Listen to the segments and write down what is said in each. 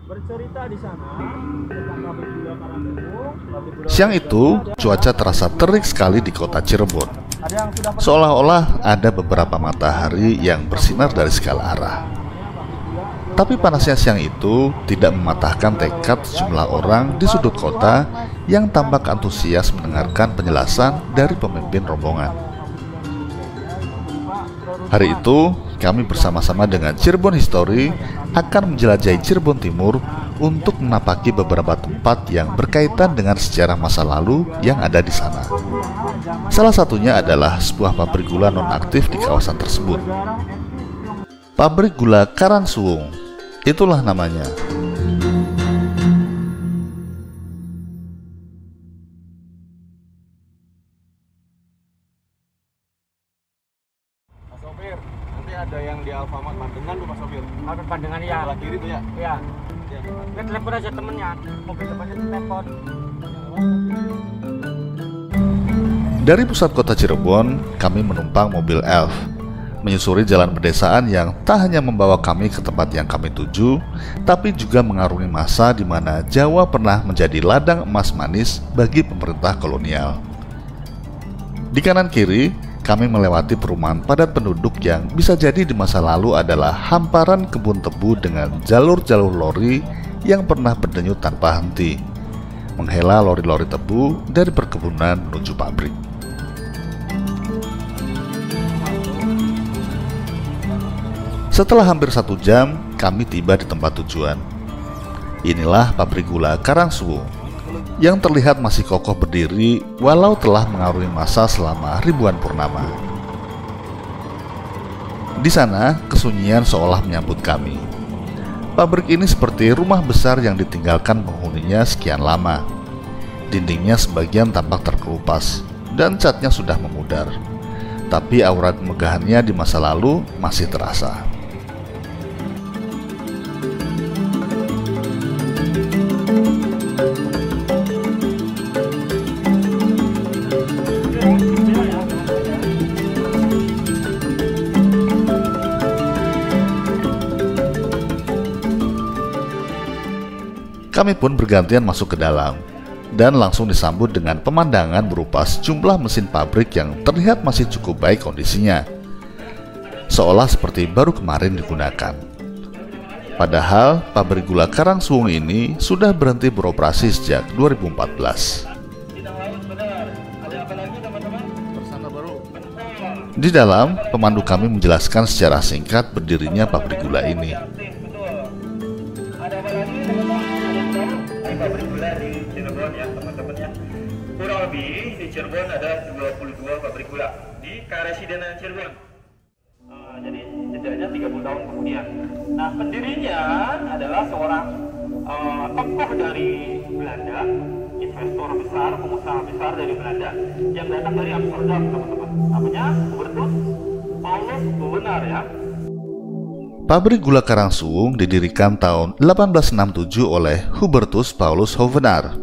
bercerita di sana tentang pabrik gula Karangsuwung. Siang itu, cuaca terasa terik sekali di kota Cirebon. Ada yang sudah Seolah-olah ada beberapa matahari yang bersinar dari segala arah. Tapi panasnya siang itu tidak mematahkan tekad sejumlah orang di sudut kota yang tampak antusias mendengarkan penjelasan dari pemimpin rombongan. Hari itu, kami bersama-sama dengan Cirebon History akan menjelajahi Cirebon Timur untuk menapaki beberapa tempat yang berkaitan dengan sejarah masa lalu yang ada di sana. Salah satunya adalah sebuah pabrik gula nonaktif di kawasan tersebut. Pabrik Gula Karangsuwung, itulah namanya. Pak Sopir, nanti ada yang di Alfamart Pandengan tuh Pak Sopir. Alfamart Pandengan ya. Sebelah kiri tuh ya. Iya. Ya. Dia telepon aja temennya. Mobil depannya telepon. Dari pusat kota Cirebon, kami menumpang mobil Elf, menyusuri jalan pedesaan yang tak hanya membawa kami ke tempat yang kami tuju, tapi juga mengarungi masa di mana Jawa pernah menjadi ladang emas manis bagi pemerintah kolonial. Di kanan kiri, kami melewati perumahan padat penduduk yang bisa jadi di masa lalu adalah hamparan kebun tebu dengan jalur-jalur lori yang pernah berdenyut tanpa henti, menghela lori-lori tebu dari perkebunan menuju pabrik. Setelah hampir 1 jam, kami tiba di tempat tujuan. Inilah pabrik gula Karangsuwung, yang terlihat masih kokoh berdiri walau telah mengarungi masa selama ribuan purnama. Di sana, kesunyian seolah menyambut kami. Pabrik ini seperti rumah besar yang ditinggalkan penghuninya sekian lama. Dindingnya sebagian tampak terkelupas, dan catnya sudah memudar. Tapi aura kemegahannya di masa lalu masih terasa. Kami pun bergantian masuk ke dalam dan langsung disambut dengan pemandangan berupa sejumlah mesin pabrik yang terlihat masih cukup baik kondisinya, seolah seperti baru kemarin digunakan. Padahal pabrik gula Karangsuwung ini sudah berhenti beroperasi sejak 2014. Di dalam, pemandu kami menjelaskan secara singkat berdirinya pabrik gula ini. Pabrik gula di Cirebon ya teman-teman ya. Kurang lebih di Cirebon ada 22 pabrik gula di Karesidenan Cirebon. Jadi jedanya 30 tahun kemudian. Nah, pendirinya adalah seorang tokoh dari Belanda, investor besar, pengusaha besar dari Belanda yang datang dari Amsterdam, teman-teman. Namanya Hubertus Paulus Hoevenaar ya. Pabrik gula Karangsuwung didirikan tahun 1867 oleh Hubertus Paulus Hoevenaar,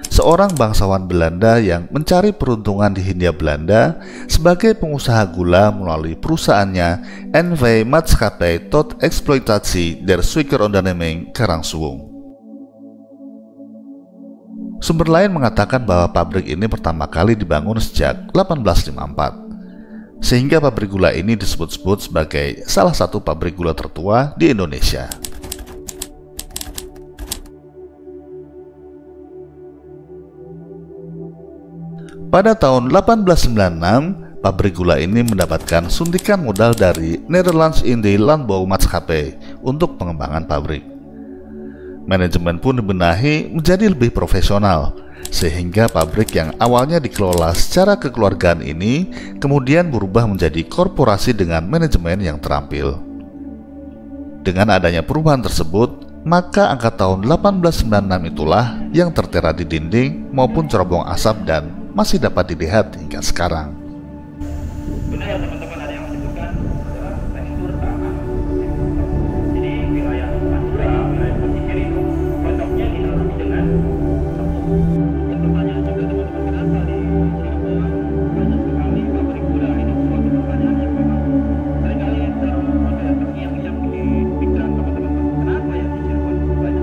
seorang bangsawan Belanda yang mencari peruntungan di Hindia Belanda sebagai pengusaha gula melalui perusahaannya NV Maatschappij tot Exploitatie der Suikeronderneming Karangsuwung. Sumber lain mengatakan bahwa pabrik ini pertama kali dibangun sejak 1854. Sehingga pabrik gula ini disebut-sebut sebagai salah satu pabrik gula tertua di Indonesia. Pada tahun 1896, pabrik gula ini mendapatkan suntikan modal dari Nederlands-Indische Landbouwmaatschappij untuk pengembangan pabrik. Manajemen pun dibenahi menjadi lebih profesional, sehingga pabrik yang awalnya dikelola secara kekeluargaan ini kemudian berubah menjadi korporasi dengan manajemen yang terampil. Dengan adanya perubahan tersebut, maka angka tahun 1896 itulah yang tertera di dinding maupun cerobong asap dan masih dapat dilihat hingga sekarang. Benar ya teman-teman, ada yang menyebutkan adalah tekstur tanah. Jadi wilayah Madura, wilayah pesisir itu cocoknya dilalui dengan tepung. Dan pertanyaan juga teman-teman, kenapa di Cirebon banyak sekali pabrik gula? Ini suatu pertanyaan yang memang seringkali terngiang-ngiang di pikiran teman-teman. Kenapa ya di Cirebon banyak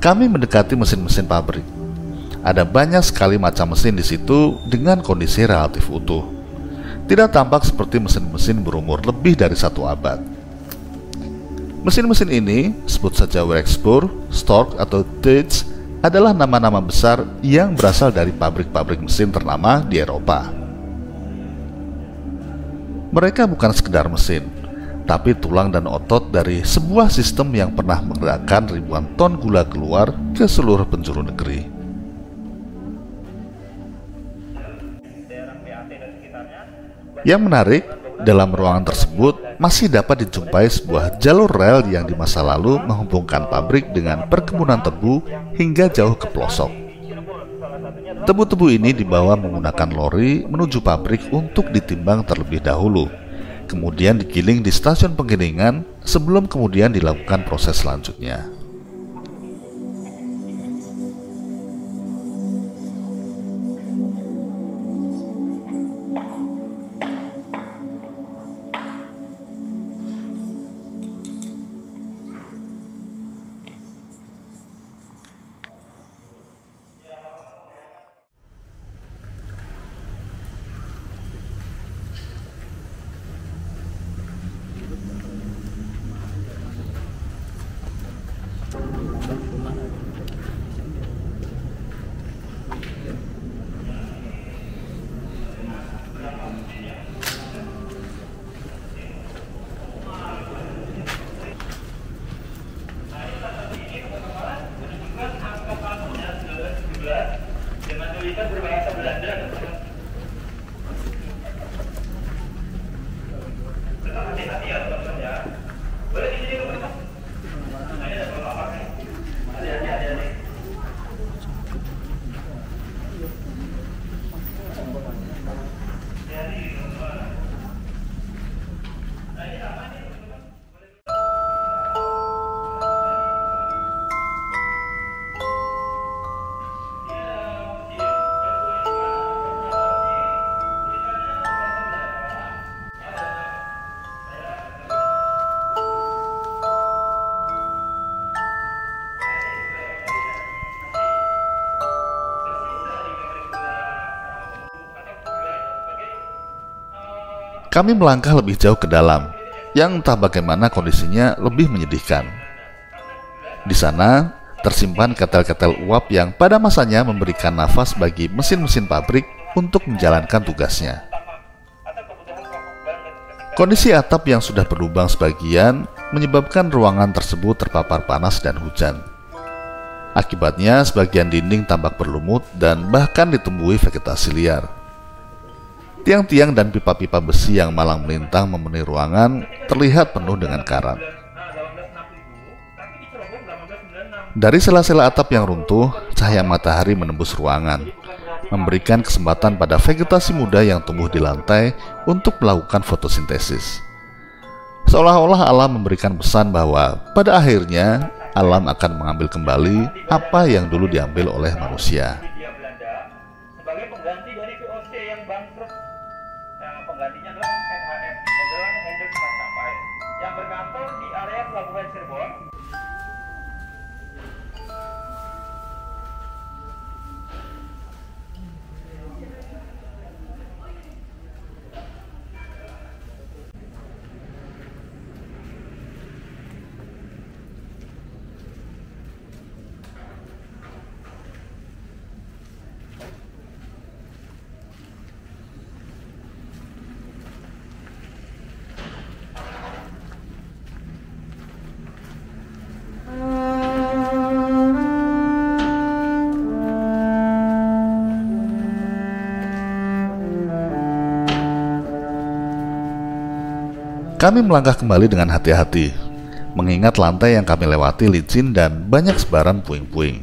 Kami mendekati mesin-mesin pabrik. Ada banyak sekali macam mesin di situ dengan kondisi relatif utuh. Tidak tampak seperti mesin-mesin berumur lebih dari 1 abad. Mesin-mesin ini, sebut saja Werkspoor, Stork atau Deutz, adalah nama-nama besar yang berasal dari pabrik-pabrik mesin ternama di Eropa. Mereka bukan sekedar mesin, tapi tulang dan otot dari sebuah sistem yang pernah menggerakkan ribuan ton gula keluar ke seluruh penjuru negeri. Yang menarik, dalam ruangan tersebut masih dapat dijumpai sebuah jalur rel yang di masa lalu menghubungkan pabrik dengan perkebunan tebu hingga jauh ke pelosok. Tebu-tebu ini dibawa menggunakan lori menuju pabrik untuk ditimbang terlebih dahulu, kemudian digiling di stasiun penggilingan sebelum kemudian dilakukan proses selanjutnya. Kami melangkah lebih jauh ke dalam, yang entah bagaimana kondisinya lebih menyedihkan. Di sana, tersimpan ketel-ketel uap yang pada masanya memberikan nafas bagi mesin-mesin pabrik untuk menjalankan tugasnya. Kondisi atap yang sudah berlubang sebagian menyebabkan ruangan tersebut terpapar panas dan hujan. Akibatnya, sebagian dinding tampak berlumut dan bahkan ditumbuhi vegetasi liar. Tiang-tiang dan pipa-pipa besi yang malang melintang memenuhi ruangan terlihat penuh dengan karat. Dari sela-sela atap yang runtuh, cahaya matahari menembus ruangan, memberikan kesempatan pada vegetasi muda yang tumbuh di lantai untuk melakukan fotosintesis. Seolah-olah alam memberikan pesan bahwa pada akhirnya alam akan mengambil kembali apa yang dulu diambil oleh manusia. Sebagai pengganti dari VOC yang bangkrut, penggantinya adalah NHM, Nederland Hendricks Maskapai, yang berkantor di area Pelabuhan Cirebon. Kami melangkah kembali dengan hati-hati, mengingat lantai yang kami lewati licin dan banyak sebaran puing-puing.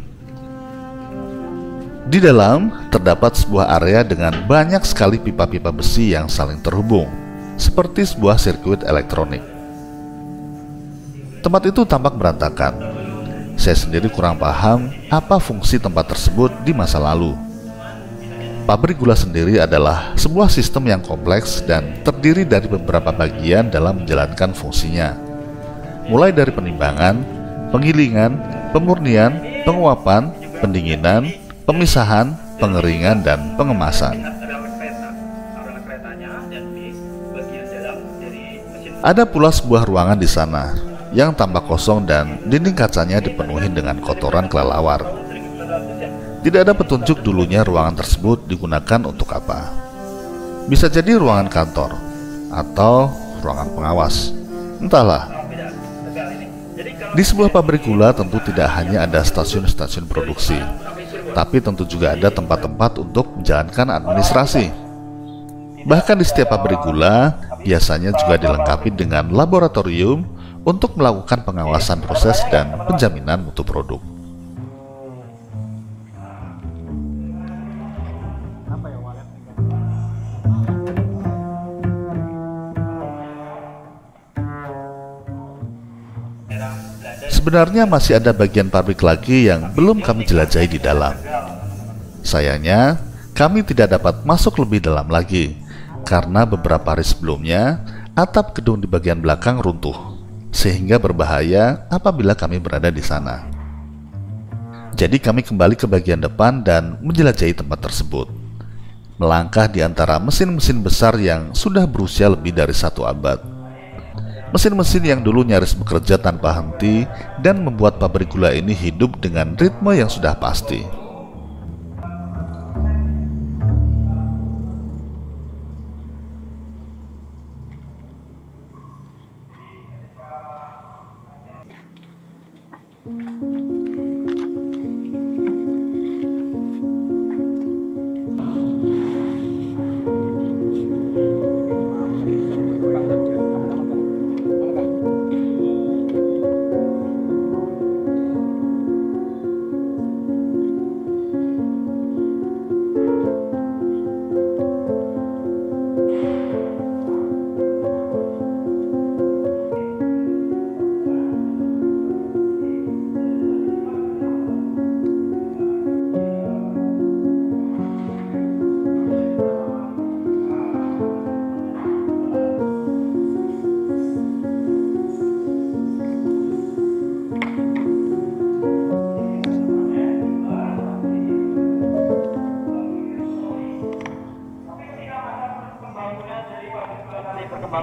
Di dalam terdapat sebuah area dengan banyak sekali pipa-pipa besi yang saling terhubung, seperti sebuah sirkuit elektronik. Tempat itu tampak berantakan. Saya sendiri kurang paham apa fungsi tempat tersebut di masa lalu. Pabrik gula sendiri adalah sebuah sistem yang kompleks dan terdiri dari beberapa bagian dalam menjalankan fungsinya, mulai dari penimbangan, penggilingan, pemurnian, penguapan, pendinginan, pemisahan, pengeringan, dan pengemasan. Ada pula sebuah ruangan di sana yang tampak kosong dan dinding kacanya dipenuhi dengan kotoran kelelawar. Tidak ada petunjuk dulunya ruangan tersebut digunakan untuk apa. Bisa jadi ruangan kantor atau ruangan pengawas, entahlah. Di sebuah pabrik gula tentu tidak hanya ada stasiun-stasiun produksi, tapi tentu juga ada tempat-tempat untuk menjalankan administrasi. Bahkan di setiap pabrik gula biasanya juga dilengkapi dengan laboratorium untuk melakukan pengawasan proses dan penjaminan mutu produk. Sebenarnya masih ada bagian pabrik lagi yang belum kami jelajahi di dalam. Sayangnya, kami tidak dapat masuk lebih dalam lagi, karena beberapa hari sebelumnya, atap gedung di bagian belakang runtuh, sehingga berbahaya apabila kami berada di sana. Jadi kami kembali ke bagian depan dan menjelajahi tempat tersebut. Melangkah di antara mesin-mesin besar yang sudah berusia lebih dari 1 abad. Mesin-mesin yang dulu nyaris bekerja tanpa henti dan membuat pabrik gula ini hidup dengan ritme yang sudah pasti.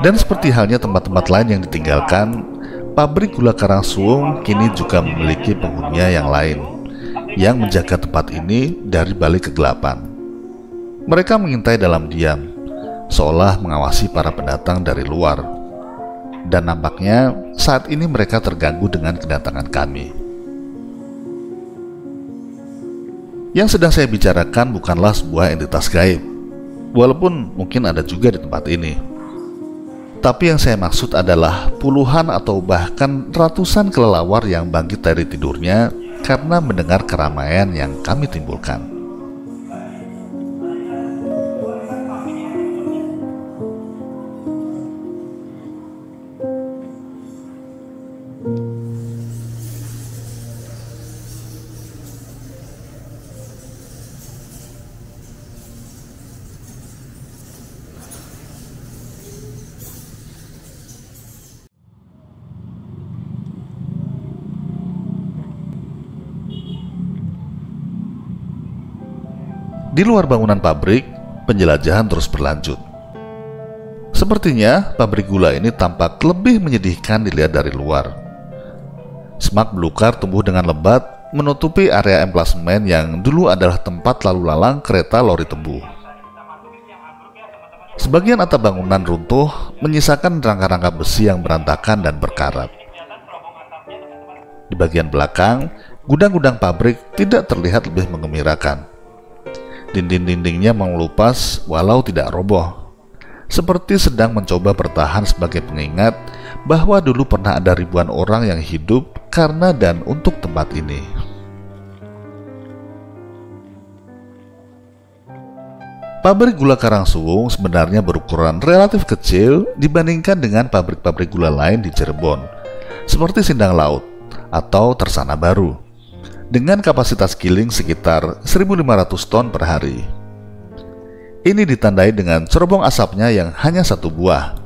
Dan seperti halnya tempat-tempat lain yang ditinggalkan, pabrik gula Karangsuwung kini juga memiliki penghuninya yang lain, yang menjaga tempat ini dari balik kegelapan. Mereka mengintai dalam diam, seolah mengawasi para pendatang dari luar. Dan nampaknya saat ini mereka terganggu dengan kedatangan kami. Yang sedang saya bicarakan bukanlah sebuah entitas gaib, walaupun mungkin ada juga di tempat ini. Tapi yang saya maksud adalah puluhan atau bahkan ratusan kelelawar yang bangkit dari tidurnya karena mendengar keramaian yang kami timbulkan. Di luar bangunan pabrik, penjelajahan terus berlanjut. Sepertinya pabrik gula ini tampak lebih menyedihkan dilihat dari luar. Semak belukar tumbuh dengan lebat menutupi area emplasemen yang dulu adalah tempat lalu lalang kereta lori tebu. Sebagian atap bangunan runtuh menyisakan rangka-rangka besi yang berantakan dan berkarat. Di bagian belakang, gudang-gudang pabrik tidak terlihat lebih menggembirakan. Dinding-dindingnya mengelupas walau tidak roboh, seperti sedang mencoba bertahan sebagai pengingat bahwa dulu pernah ada ribuan orang yang hidup karena dan untuk tempat ini. Pabrik gula Karangsuwung sebenarnya berukuran relatif kecil dibandingkan dengan pabrik-pabrik gula lain di Cirebon, seperti Sindang Laut atau Tersana Baru, dengan kapasitas giling sekitar 1.500 ton per hari. Ini ditandai dengan cerobong asapnya yang hanya 1 buah,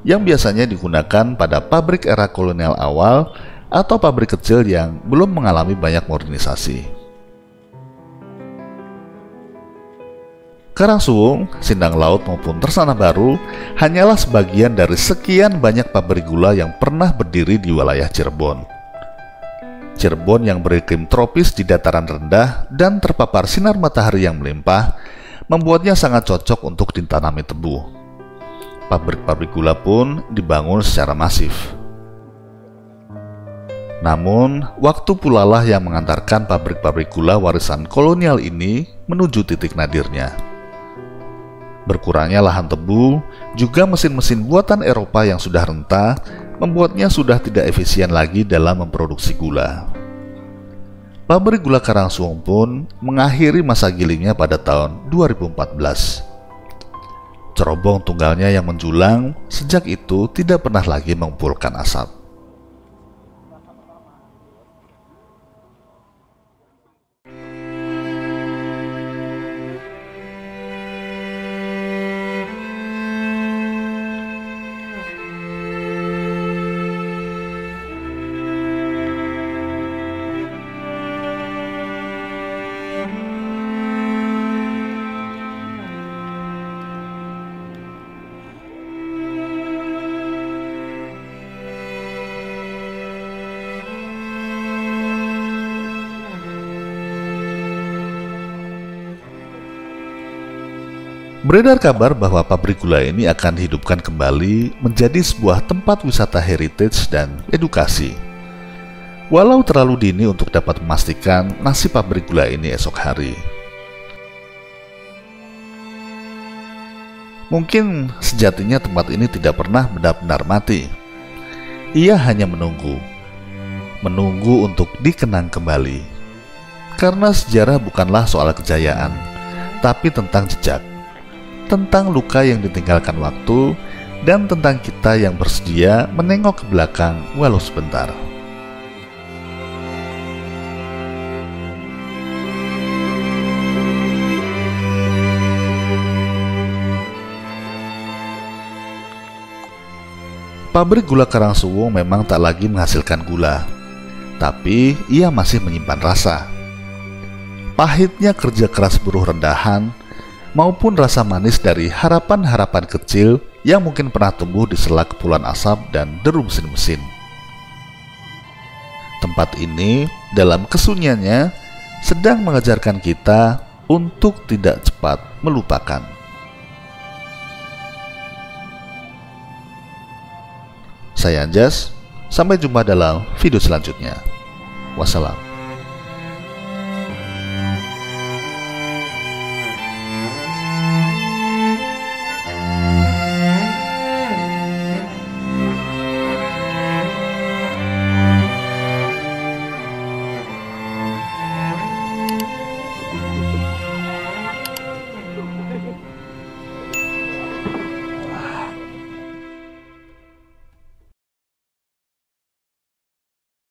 yang biasanya digunakan pada pabrik era kolonial awal atau pabrik kecil yang belum mengalami banyak modernisasi. Karangsuwung, Sindang Laut maupun Tersana Baru hanyalah sebagian dari sekian banyak pabrik gula yang pernah berdiri di wilayah Cirebon. Cirebon yang beriklim tropis di dataran rendah dan terpapar sinar matahari yang melimpah membuatnya sangat cocok untuk ditanami tebu. Pabrik-pabrik gula pun dibangun secara masif. Namun, waktu pula lah yang mengantarkan pabrik-pabrik gula warisan kolonial ini menuju titik nadirnya. Berkurangnya lahan tebu, juga mesin-mesin buatan Eropa yang sudah renta, membuatnya sudah tidak efisien lagi dalam memproduksi gula. Pabrik gula Karangsuwung pun mengakhiri masa gilingnya pada tahun 2014. Cerobong tunggalnya yang menjulang sejak itu tidak pernah lagi mengumpulkan asap. Beredar kabar bahwa pabrik gula ini akan dihidupkan kembali menjadi sebuah tempat wisata heritage dan edukasi. Walau terlalu dini untuk dapat memastikan nasib pabrik gula ini esok hari. Mungkin sejatinya tempat ini tidak pernah benar-benar mati. Ia hanya menunggu untuk dikenang kembali. Karena sejarah bukanlah soal kejayaan, tapi tentang jejak. Tentang luka yang ditinggalkan waktu, dan tentang kita yang bersedia menengok ke belakang walau sebentar. Pabrik gula Karangsuwung memang tak lagi menghasilkan gula, tapi ia masih menyimpan rasa. Pahitnya kerja keras buruh rendahan, maupun rasa manis dari harapan-harapan kecil yang mungkin pernah tumbuh di sela kepulan asap dan deru mesin-mesin. Tempat ini dalam kesunyiannya sedang mengajarkan kita untuk tidak cepat melupakan. Saya Anjas, sampai jumpa dalam video selanjutnya. Wassalam.